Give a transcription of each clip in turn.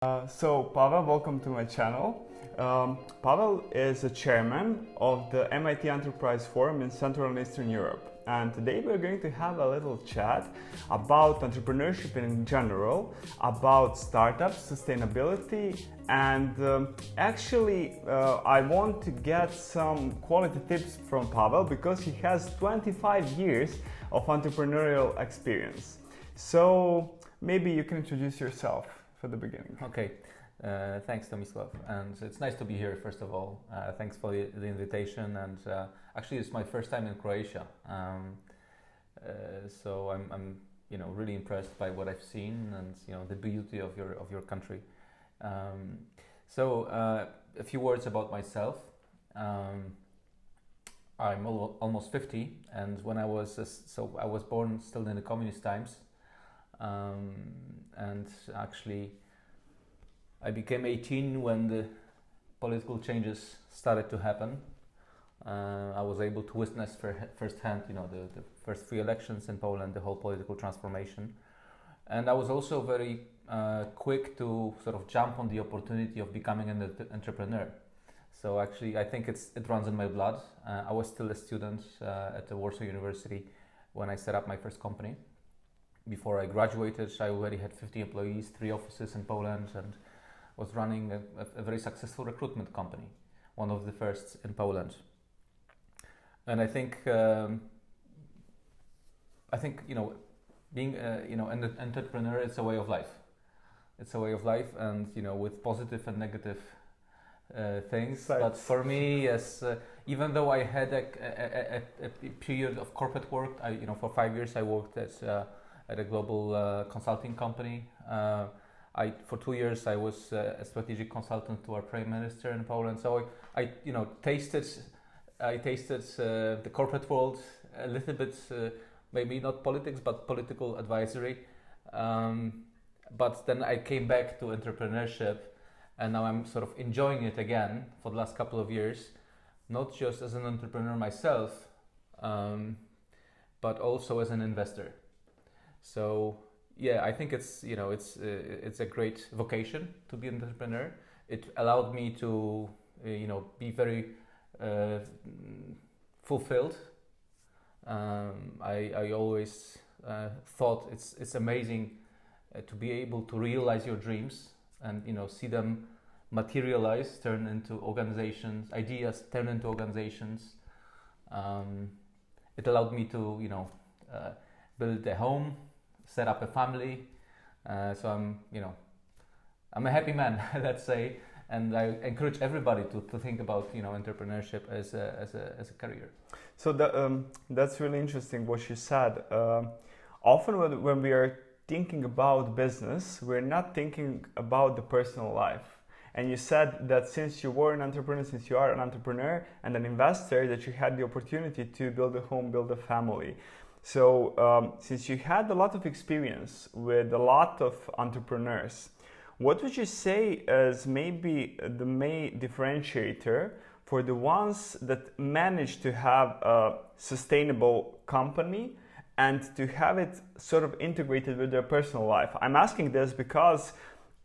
So Pavel, welcome to my channel. Pavel is the chairman of the MIT Enterprise Forum in Central and Eastern Europe. And today we're going to have a little chat about entrepreneurship in general, about startups, sustainability, and I want to get some quality tips from Pavel because he has 25 years of entrepreneurial experience. So maybe you can introduce yourself for the beginning. Okay, thanks Tomislav, and it's nice to be here first of all. Thanks for the invitation, and actually it's my first time in Croatia, so I'm really impressed by what I've seen and the beauty of your country. So a few words about myself. I'm almost 50, and when I was I was born still in the communist times. And actually I became 18 when the political changes started to happen. I was able to witness firsthand, the first free elections in Poland, the whole political transformation. And I was also very quick to sort of jump on the opportunity of becoming an entrepreneur. So actually I think it runs in my blood. I was still a student at the Warsaw University when I set up my first company. Before I graduated, I already had 50 employees, 3 offices in Poland, and was running a very successful recruitment company, one of the first in Poland. And I think being an entrepreneur, it's a way of life. It's a way of life, and with positive and negative things. Sides. But for me, yes, even though I had a period of corporate work, for 5 years I worked at a global consulting company. For 2 years I was a strategic consultant to our prime minister in Poland. So I tasted the corporate world a little bit, maybe not politics, but political advisory. But then I came back to entrepreneurship, and now I'm sort of enjoying it again for the last couple of years, not just as an entrepreneur myself, but also as an investor. So yeah, I think it's a great vocation to be an entrepreneur. It allowed me to be very fulfilled. I always thought it's amazing to be able to realize your dreams and see them materialize, turn into organizations, ideas turn into organizations. It allowed me to build a home, set up a family, so I'm a happy man, let's say, and I encourage everybody to think about entrepreneurship as a career. So that's really interesting what you said. Often when we are thinking about business, we're not thinking about the personal life. And you said that since you are an entrepreneur and an investor, that you had the opportunity to build a home, build a family. So since you had a lot of experience with a lot of entrepreneurs, what would you say is maybe the main differentiator for the ones that manage to have a sustainable company and to have it sort of integrated with their personal life? I'm asking this because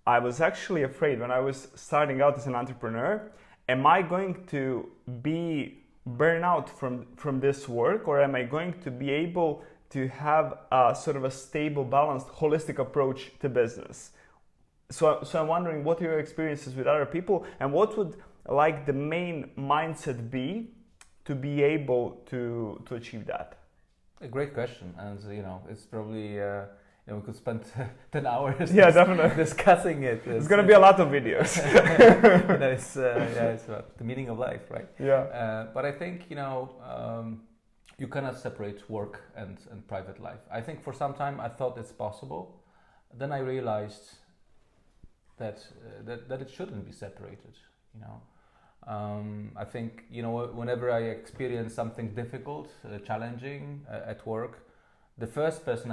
I was actually afraid when I was starting out as an entrepreneur, am I going to be burn out from this work, or am I going to be able to have a sort of a stable, balanced, holistic approach to business? So I'm wondering, what are your experiences with other people, and what would the main mindset be able to achieve that? A great question, and it's probably we could spend 10 hours definitely discussing it. It's going to be a lot of videos. It's about the meaning of life, right? Yeah. But I think you cannot separate work and private life. I think for some time I thought it's possible. Then I realized that it shouldn't be separated. I think whenever I experience something difficult, challenging at work, the first person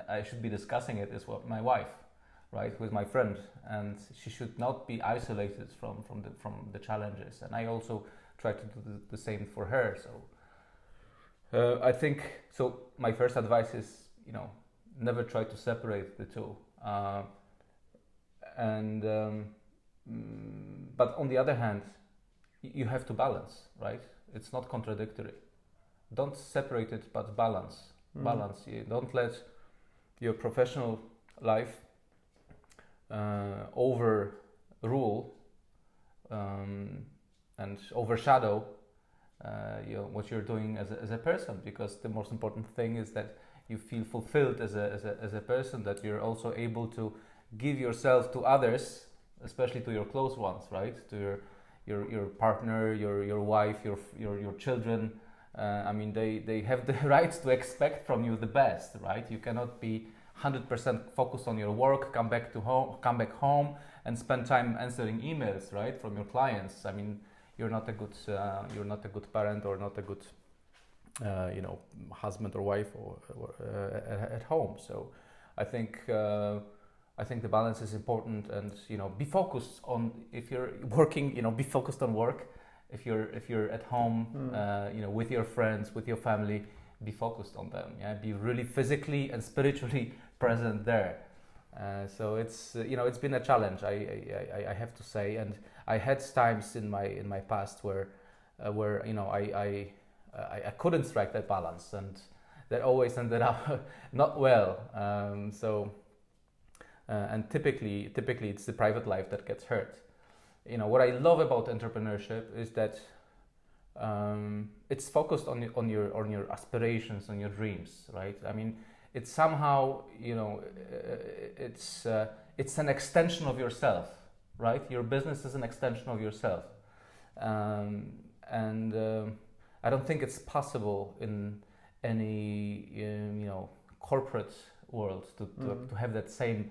I should be discussing it is my wife, right, who is my friend, and she should not be isolated from the challenges. And I also try to do the same for her. So I think so. My first advice is never try to separate the two. and but on the other hand, you have to balance, right? It's not contradictory. Don't separate it, but balance. Balance. You don't let your professional life overrule and overshadow what you're doing as a person, because the most important thing is that you feel fulfilled as a person, that you're also able to give yourself to others, especially to your close ones, right? To your partner, your wife, your children. I mean, they have the right to expect from you the best, right? You cannot be 100% focused on your work, come back home, and spend time answering emails, right, from your clients. I mean, you're not a good parent, or not a good husband or wife or at home. So I think the balance is important, and be focused on, if you're working, be focused on work. If you're at home, with your friends, with your family, be focused on them. Yeah, be really physically and spiritually present there. So it's it's been a challenge, I have to say, and I had times in my past where I couldn't strike that balance, and that always ended up not well. And typically it's the private life that gets hurt. What I love about entrepreneurship is that it's focused on your aspirations, on your dreams, right? I mean, it's somehow it's an extension of yourself, right? Your business is an extension of yourself, and I don't think it's possible in any corporate world to have that same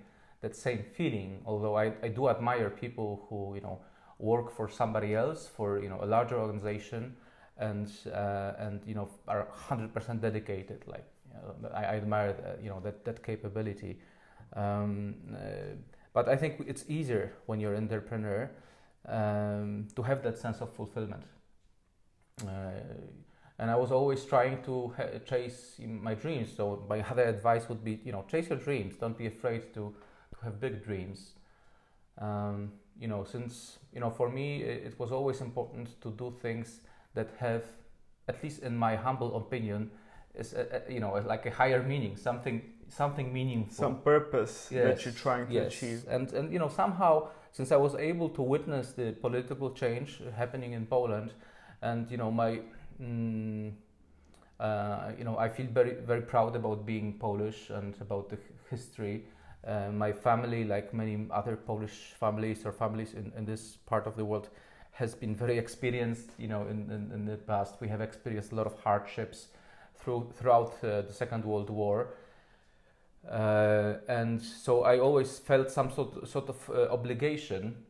feeling. Although I do admire people who work for somebody else, for a larger organization, and are 100% dedicated. Like I admire that capability. But I think it's easier when you're an entrepreneur to have that sense of fulfillment. And I was always trying to chase my dreams. So my other advice would be, chase your dreams. Don't be afraid to have big dreams. Since for me it was always important to do things that have, at least in my humble opinion, is like a higher meaning, something meaningful, some purpose that you're trying to achieve. And somehow, since I was able to witness the political change happening in Poland, and I feel very, very proud about being Polish and about the history. My family, like many other Polish families or families in this part of the world, has been very experienced. In the past, we have experienced a lot of hardships throughout the Second World War, and so I always felt some sort of obligation,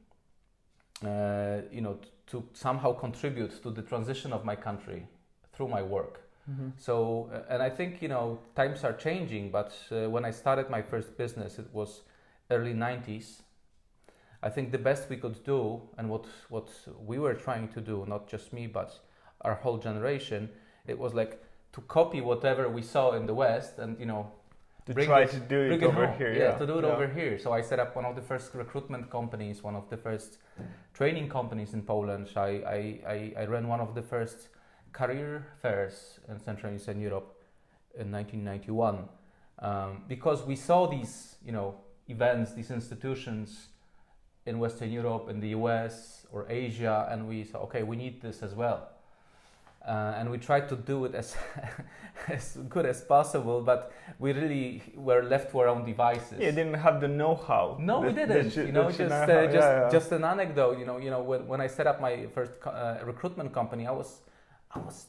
to somehow contribute to the transition of my country through my work. Mm-hmm. So, and I think, times are changing, but when I started my first business, it was early 90s. I think the best we could do, and what we were trying to do, not just me, but our whole generation, it was like to copy whatever we saw in the West and, to try to do it over here. Yeah, to do it over here. So I set up one of the first recruitment companies, one of the first training companies in Poland. I ran one of the first career fairs in Central and Eastern Europe in 1991, because we saw these, events, these institutions in Western Europe, in the US or Asia, and we said, okay, we need this as well. And we tried to do it as good as possible, but we really were left to our own devices. Yeah, didn't have the know-how. No, we didn't. Just an anecdote. When I set up my first recruitment company, I was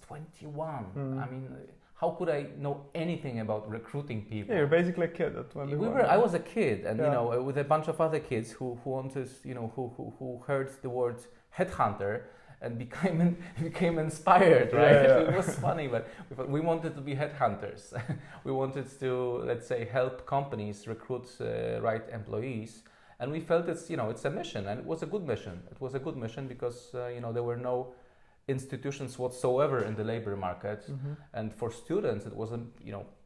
21. I mean, how could I know anything about recruiting people? Yeah, you're basically a kid at 21. I was a kid, and with a bunch of other kids who wanted, who heard the word headhunter and became inspired, right? It was funny, but we wanted to be headhunters. We wanted to, let's say, help companies recruit right employees, and we felt it's a mission, and it was a good mission. It was a good mission because there were no institutions whatsoever in the labor market, and for students it was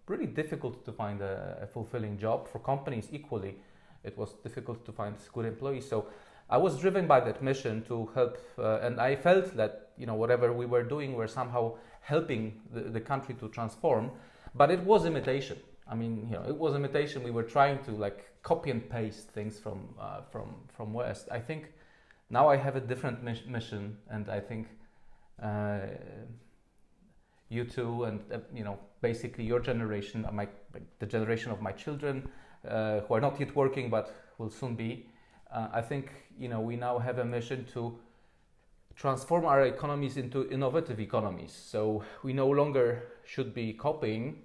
pretty difficult to find a fulfilling job. For companies equally, it was difficult to find good employees. So I was driven by that mission to help, and I felt that whatever we were doing, we're somehow helping the country to transform. But it was imitation. I mean, it was imitation. We were trying to like copy and paste things from West. I think now I have a different mission, and I think you too, and basically your generation, the generation of my children, who are not yet working but will soon be. I think we now have a mission to transform our economies into innovative economies. So we no longer should be copying,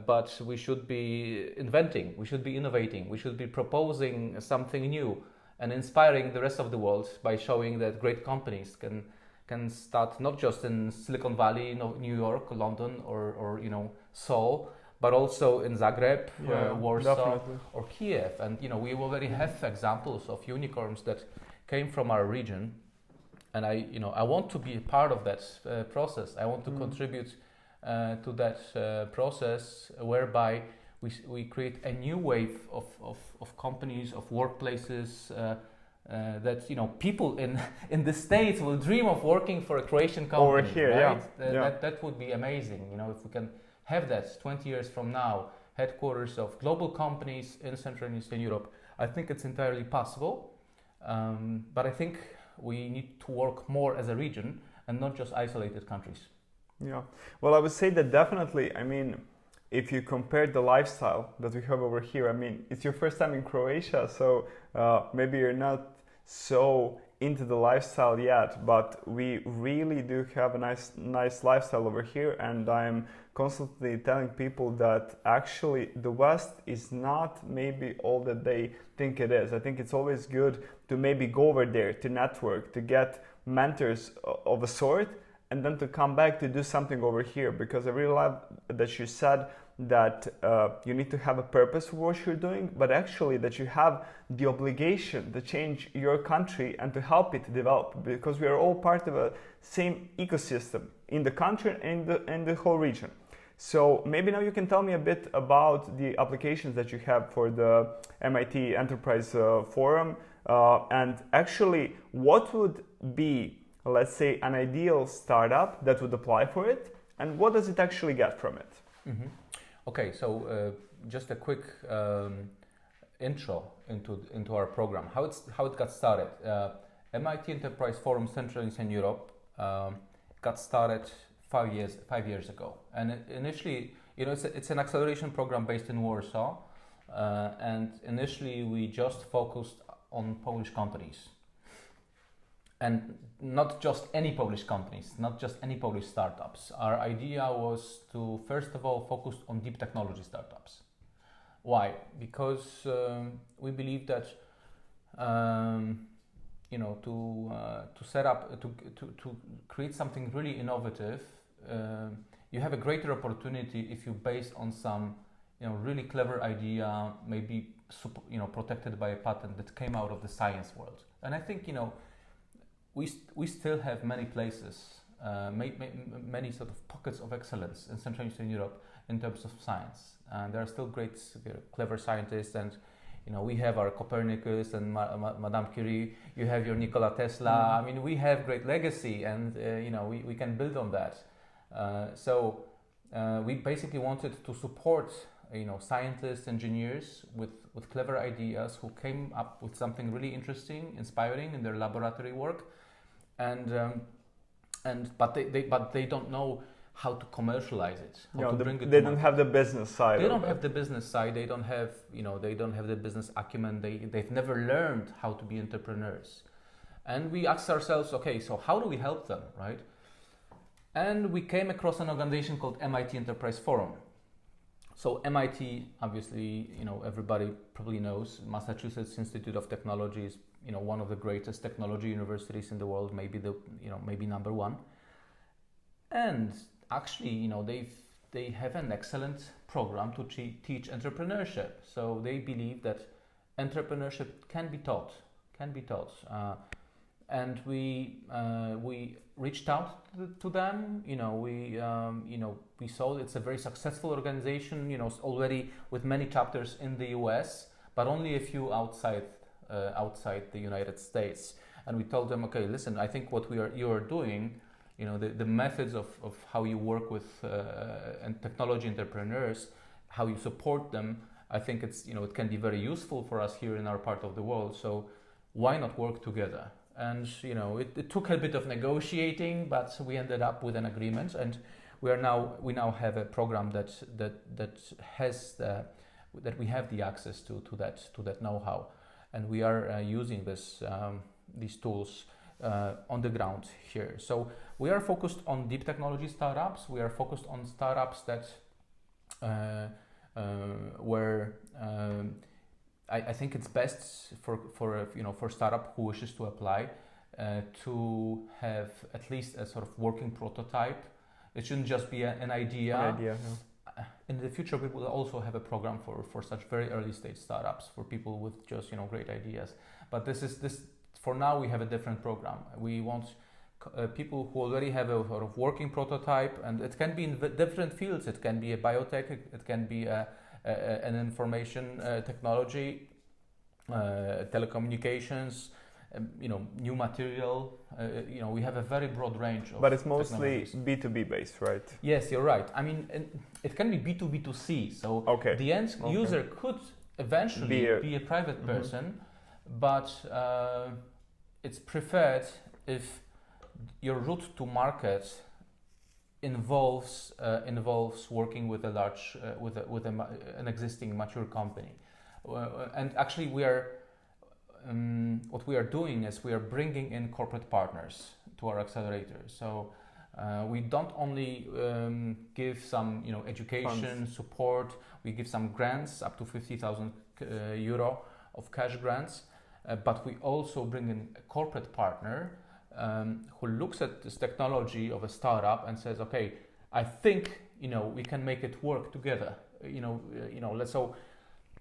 but we should be inventing. We should be innovating. We should be proposing something new and inspiring the rest of the world by showing that great companies can start not just in Silicon Valley, New York, London, or Seoul, but also in Zagreb, Warsaw, definitely. Or Kiev. And we already have examples of unicorns that came from our region. And I want to be a part of that process. I want to contribute to that process whereby we create a new wave of companies, of workplaces, that people in the States will dream of working for a Croatian company. Over here, right? That would be amazing. If we can have that 20 years from now, headquarters of global companies in Central and Eastern Europe. I think it's entirely possible, but I think we need to work more as a region and not just isolated countries. Yeah, well, I would say that definitely. I mean, if you compare the lifestyle that we have over here, I mean, it's your first time in Croatia, so maybe you're not so into the lifestyle yet, but we really do have a nice lifestyle over here, and I'm constantly telling people that actually the West is not maybe all that they think it is. I think it's always good to maybe go over there to network, to get mentors of a sort, and then to come back to do something over here, because I really love that you said that you need to have a purpose for what you're doing, but actually that you have the obligation to change your country and to help it develop, because we are all part of a same ecosystem in the country and in the whole region. So maybe now you can tell me a bit about the applications that you have for the MIT Enterprise Forum, and actually what would be, let's say, an ideal startup that would apply for it, and what does it actually get from it? Mm-hmm. Okay, so just a quick intro into our program. How it got started. MIT Enterprise Forum Central and Eastern Europe got started 5 years ago, and initially, it's an acceleration program based in Warsaw, and initially we just focused on Polish companies. And not just any Polish companies, not just any Polish startups. Our idea was to, first of all, focus on deep technology startups. Why? Because we believe that to set up, to create something really innovative, you have a greater opportunity if you base on some really clever idea, maybe protected by a patent that came out of the science world. And I think we still have many places, many sort of pockets of excellence in Central and Eastern Europe in terms of science. And there are still great, clever scientists, and we have our Copernicus and Madame Curie. You have your Nikola Tesla. I mean, we have great legacy, and we can build on that. So we basically wanted to support scientists, engineers with clever ideas who came up with something really interesting, inspiring in their laboratory work, but they don't know how to commercialize it. They don't have the business side. They don't have the business side. They don't have they don't have the business acumen. They've never learned how to be entrepreneurs. And we asked ourselves, okay, so how do we help them, right? And we came across an organization called MIT Enterprise Forum. So MIT, obviously, everybody probably knows, Massachusetts Institute of Technology is, one of the greatest technology universities in the world, maybe number one. And actually, they have an excellent program to teach entrepreneurship. So they believe that entrepreneurship can be taught. And we reached out to them. We saw it's a very successful organization. Already with many chapters in the US, but only a few outside the United States. And we told them, okay, listen, I think what you are doing, you know, the methods of how you work with and technology entrepreneurs, how you support them, I think it's, you know, it can be very useful for us here in our part of the world. So why not work together? And you know, it took a bit of negotiating, but we ended up with an agreement, and we now have a program that we have the access to that know-how, and we are using these tools on the ground here. So we are focused on deep technology startups. We are focused on startups that where I think it's best for startup who wishes to apply to have at least a sort of working prototype. It shouldn't just be an idea. Yeah. In the future, we will also have a program for such very early stage startups, for people with just great ideas. But this for now we have a different program. We want people who already have a sort of working prototype, and it can be in different fields. It can be a biotech, it can be an information technology, telecommunications, new material. We have a very broad range of. But it's mostly B2B based, right? Yes, you're right. I mean, it can be B2B2C. So the end user could eventually be a private person, but it's preferred if your route to market involves working with a large an existing mature company, and actually we are what we are doing is we are bringing in corporate partners to our accelerator. So we don't only give some education funds, support. We give some grants up to 50,000 euro of cash grants, but we also bring in a corporate partner who looks at this technology of a startup and says, okay, I think we can make it work together. So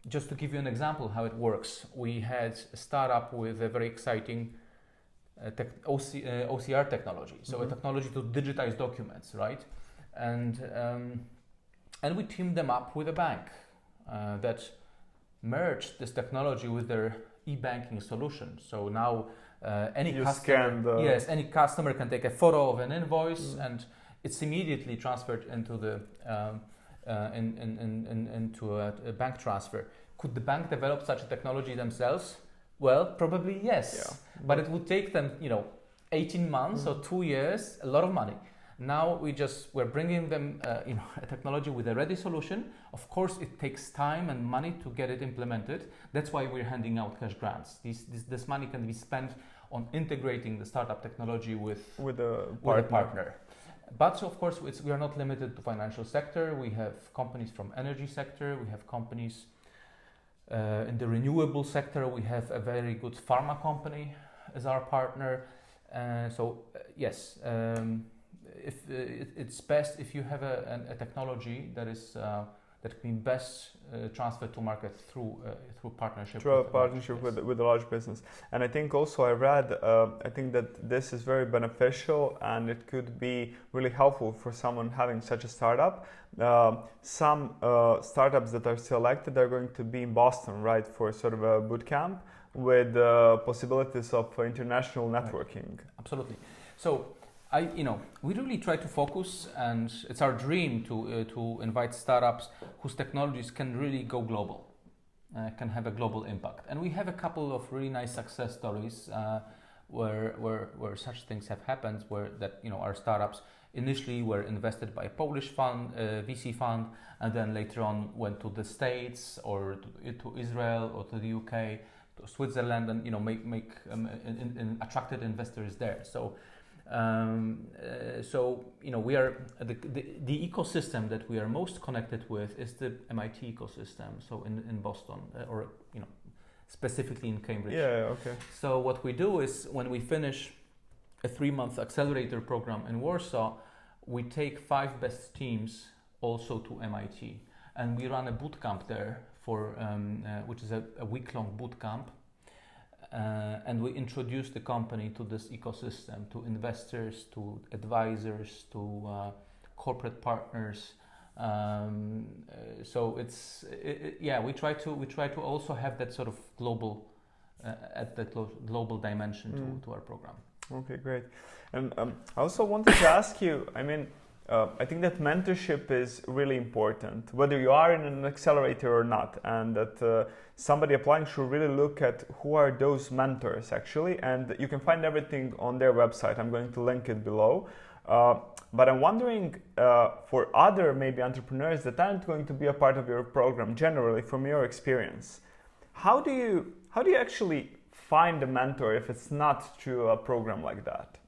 just to give you an example how it works, we had a startup with a very exciting OCR technology, so a technology to digitize documents, right? And we teamed them up with a bank that merged this technology with their e-banking solution. So now any customer can take a photo of an invoice and it's immediately transferred into the into a bank transfer. Could the bank develop such a technology themselves? Well, probably yes, but it would take them 18 months or 2 years, a lot of money. Now we're bringing them a technology with a ready solution. Of course, it takes time and money to get it implemented. That's why we're handing out cash grants. This money can be spent on integrating the startup technology with a partner. But of course, we are not limited to financial sector. We have companies from energy sector. We have companies in the renewable sector. We have a very good pharma company as our partner. Yes. If it's best if you have a technology that is that can be best transferred to market through partnership. Through a partnership with a large business. And I think also I read, I think that this is very beneficial and it could be really helpful for someone having such a startup. Some startups that are selected are going to be in Boston, right, for sort of a boot camp with possibilities of international networking. Right. Absolutely. So we really try to focus, and it's our dream to invite startups whose technologies can really go global, can have a global impact. And we have a couple of really nice success stories where such things have happened, where our startups initially were invested by a Polish fund, VC fund, and then later on went to the States or to Israel or to the UK, to Switzerland, and make attracted investors there. So. We are the ecosystem that we are most connected with is the MIT ecosystem. So in Boston or specifically in Cambridge. Yeah. Okay. So what we do is when we finish a 3-month accelerator program in Warsaw, we take 5 best teams also to MIT, and we run a boot camp there for which is a week-long boot camp. And we introduce the company to this ecosystem, to investors, to advisors, to corporate partners, So yeah, we try to also have that sort of global at that global dimension to our program. Okay, great. And I also wanted to ask you, I mean, I think that mentorship is really important, whether you are in an accelerator or not, and that somebody applying should really look at who are those mentors actually, and you can find everything on their website. I'm going to link it below. But I'm wondering for other maybe entrepreneurs that aren't going to be a part of your program, generally from your experience, how do you actually find a mentor if it's not through a program like that?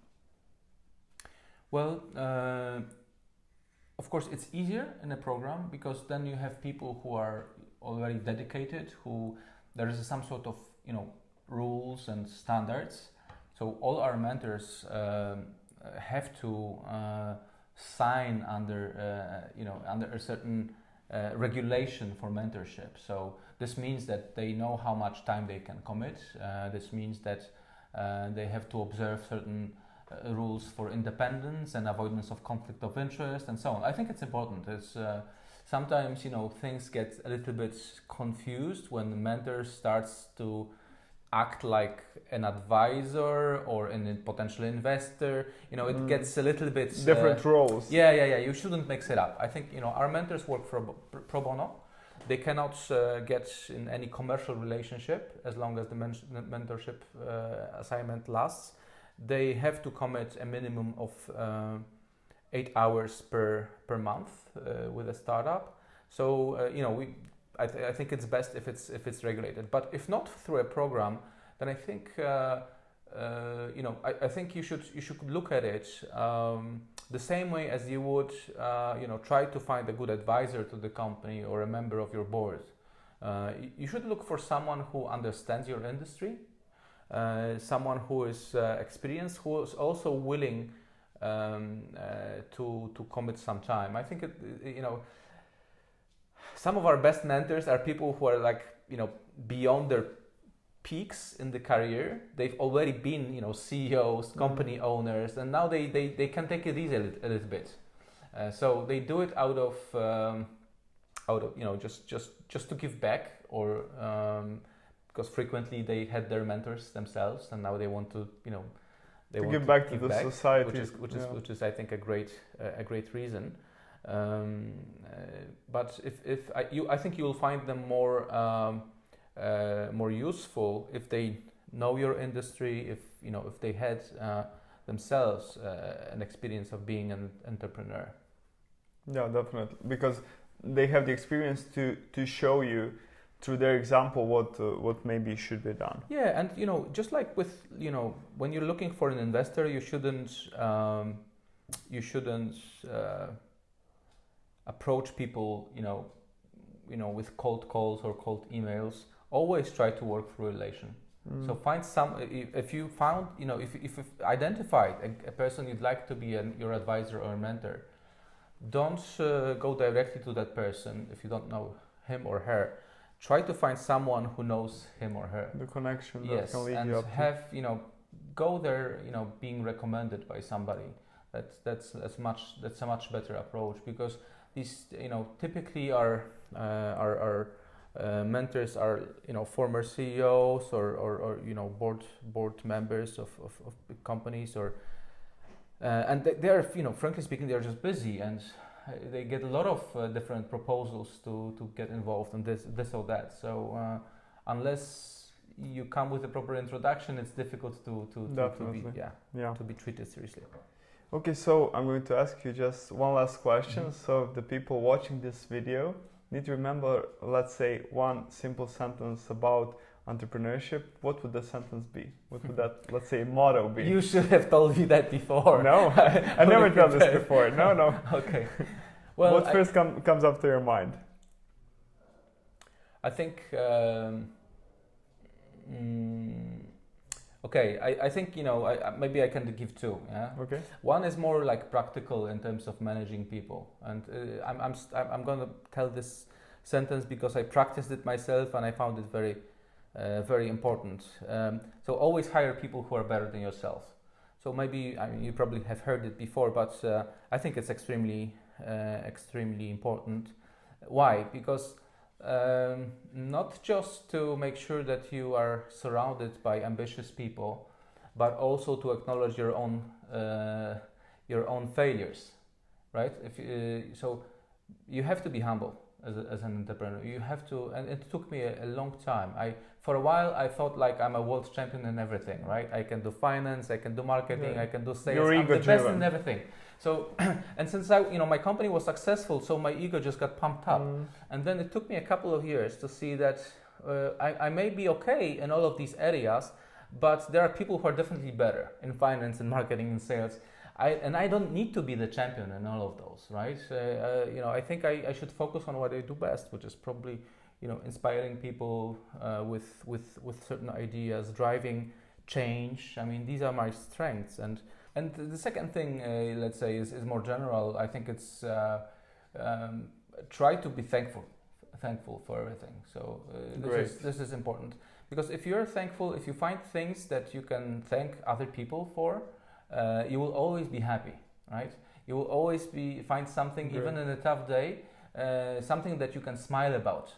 Well, of course, it's easier in a program because then you have people who are already dedicated, who there is some sort of rules and standards. So all our mentors have to sign under under a certain regulation for mentorship. So this means that they know how much time they can commit. This means that they have to observe certain rules for independence and avoidance of conflict of interest and so on. I think it's important. It's sometimes things get a little bit confused when the mentor starts to act like an advisor or a potential investor. It gets a little bit different roles. Yeah. You shouldn't mix it up. I think our mentors work for pro bono. They cannot get in any commercial relationship as long as the mentorship assignment lasts. They have to commit a minimum of 8 hours per month with a startup. So I think it's best if it's regulated. But if not through a program, then I think I think you should look at it the same way as you would try to find a good advisor to the company or a member of your board. You should look for someone who understands your industry, someone who is experienced, who is also willing to commit some time. I think some of our best mentors are people who are beyond their peaks in the career. They've already been CEOs, company owners, and now they can take it easy a little bit. So they do it out of just to give back, or because frequently they had their mentors themselves, and now they want to give back to the society, which is I think a great reason. But I think you will find them more useful if they know your industry, if they had themselves an experience of being an entrepreneur. Yeah, definitely, because they have the experience to show you through their example what maybe should be done. Yeah, and just like with when you're looking for an investor, you shouldn't approach people with cold calls or cold emails. Always try to work through relation. So find if you found if you've identified a person you'd like to be your advisor or mentor, don't go directly to that person if you don't know him or her. Try to find someone who knows him or her. The connection that can lead and you up have go there being recommended by somebody. That's a much better approach, because these typically our mentors are former CEOs or board members of big companies, or and they are frankly speaking, they are just busy, and they get a lot of different proposals to get involved in this or that. So unless you come with a proper introduction, it's difficult to be treated seriously. Okay, so I'm going to ask you just one last question. So the people watching this video need to remember, let's say, one simple sentence about entrepreneurship. What would the sentence be? What would that, let's say, motto be? You should have told me that before. No, I never told this before. No. Okay. Well, what first comes up to your mind? I think. Okay, I think maybe I can give two. Yeah. Okay. One is more like practical in terms of managing people, and I'm going to tell this sentence because I practiced it myself and I found it very, very important. So always hire people who are better than yourself. So maybe you probably have heard it before, but I think it's extremely extremely important. Why? Because not just to make sure that you are surrounded by ambitious people, but also to acknowledge your own failures, right? So you have to be humble as an entrepreneur. You have to, and it took me a long time. For a while I thought like I'm a world champion in everything, right? I can do finance, I can do marketing, I can do sales. I'm the best in everything. So, and since my company was successful, so my ego just got pumped up. And then it took me a couple of years to see that I may be okay in all of these areas, but there are people who are definitely better in finance and marketing and sales. I don't need to be the champion in all of those, right? I think I should focus on what I do best, which is probably, inspiring people with certain ideas, driving change. I mean, these are my strengths. And the second thing, let's say, is more general. I think it's try to be thankful for everything. So this is important, because if you're thankful, if you find things that you can thank other people for, you will always be happy, right? You will always find something, even in a tough day, something that you can smile about.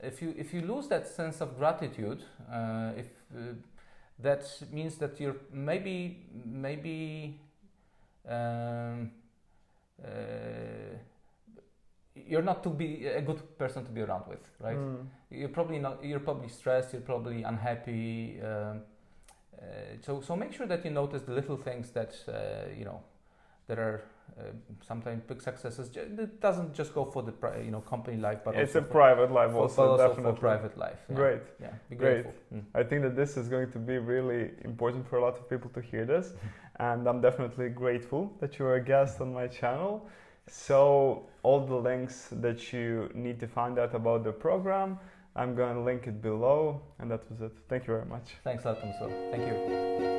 If you lose that sense of gratitude, that means that you're maybe you're not to be a good person to be around with, right? You're probably stressed, you're probably unhappy. So make sure that you notice the little things that that are sometimes big successes. It doesn't just go for the company life, but it's also a private life also, definitely. For private life. Yeah. Great. Yeah. Be grateful. I think that this is going to be really important for a lot of people to hear this, and I'm definitely grateful that you are a guest on my channel. So all the links that you need to find out about the program, I'm going to link it below, and that was it. Thank you very much. Thanks a lot, Tomso. Thank you.